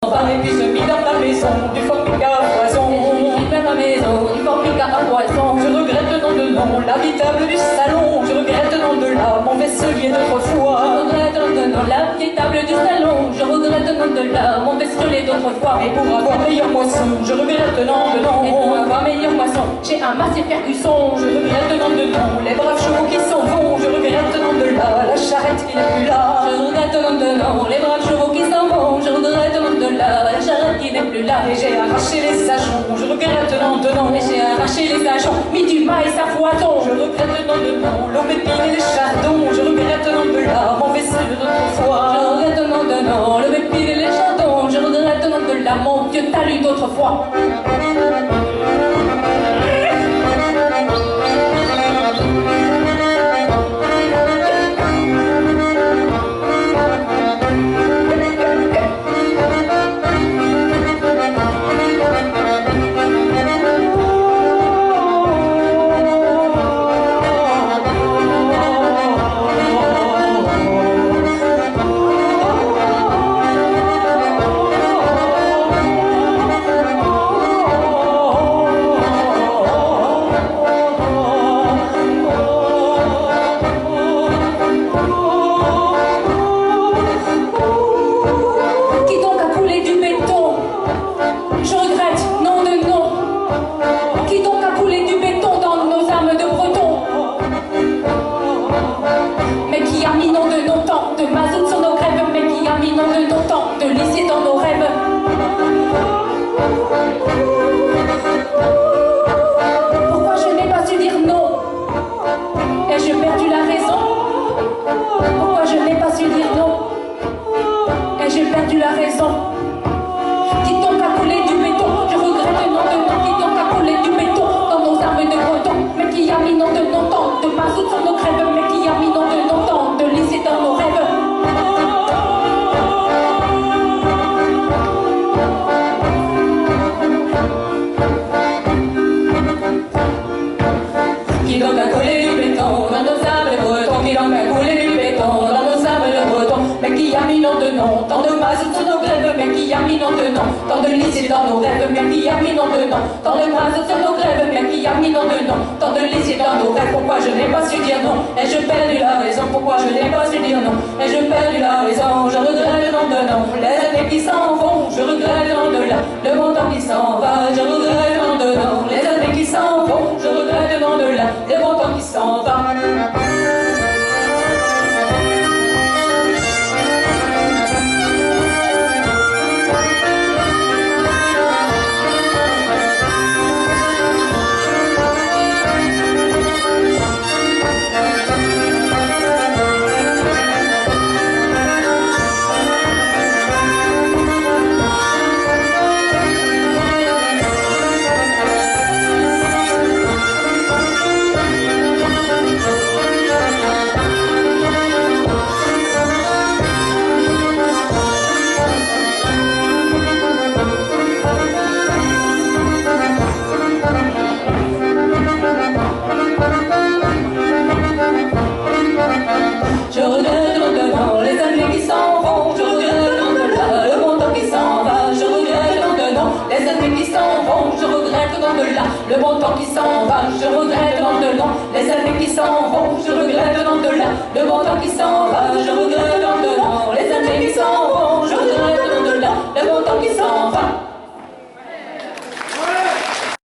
Et puis se mit dans ma maison du formica à poison. Dans ma maison, du formica à poison. Je regrette le nom de nom, l'habitable du salon. Je regrette le nom de là, mon vaisselier d'autrefois. Je regrette le nom de nom, la vieille table du salon. Je regrette le nom de là, mon vaisselier d'autrefois. Et pour avoir meilleur moisson, je regrette le nom de nom. Et pour avoir meilleur moisson, j'ai amassé Ferguson. Je regrette le nom de nom, les braves chevaux qui s'en vont. Je regrette le nom de là, la charrette qui n'est plus là. Je regrette le nom de nom, les braves chevaux qui s'en vont. Je regrette le nom de là, la charrette qui n'est plus là. Et j'ai arraché les sagons, je regrette le nom de nom. Et j'ai arraché les agents, mis du maïs à foison. Je regrette le nom de nom, l'aubépine et les chardons. Je regrette le nom de là, mon vaisselle d'autrefois. Je regrette le nom de nom, le mépile et les chardons. Je regrette le nom de là, mon vieux talus d'autrefois. Pourquoi je n'ai pas su dire non? Ai-je perdu la raison? Pourquoi je n'ai pas su dire non? Ai-je perdu la raison? Qui donc a coulé du béton? Je regrette le nom de nom. Qui donc a coulé du béton dans nos armes de breton? Mais qui a mis nom de non tant de mazout sur nos crèves? Mais qui a mis nom de non tant de lycée dans nos rêves? Qui donc a collé du béton dans nos âmes de breton? Qui donc a collé du béton dans nos âmes de breton? Mais qui a mis nom de nom, tant de mazout sur nos grèves? Mais qui a mis nom de nom, tant de lycée dans nos rêves? Mais qui a mis nom de nom, tant de mazout sur nos grèves? Mais qui a mis nom de nom, tant de lycée dans nos rêves? Pourquoi je n'ai pas su dire non? Ai-je perdu la raison? Pourquoi je n'ai pas su dire non? Ai-je perdu la raison? Je regrette le nom de nom, les années qui s'en vont. Je regrette le nom de là, le montant qui s'en va. Je regrette le nom de nom, les années qui s'en vont. Je regrette le nom de là, le montant qui s'en va. Je regrette le nom de nom, les années qui s'en vont. Je regrette le nom de là, le montant qui s'en va. Je regrette le nom de nom, les années qui s'en vont. Je regrette le nom de là, le montant qui s'en va. Je regrette le nom de nom, les années qui s'en vont. Je regrette le nom de là, le montant qui s'en va. Je regrette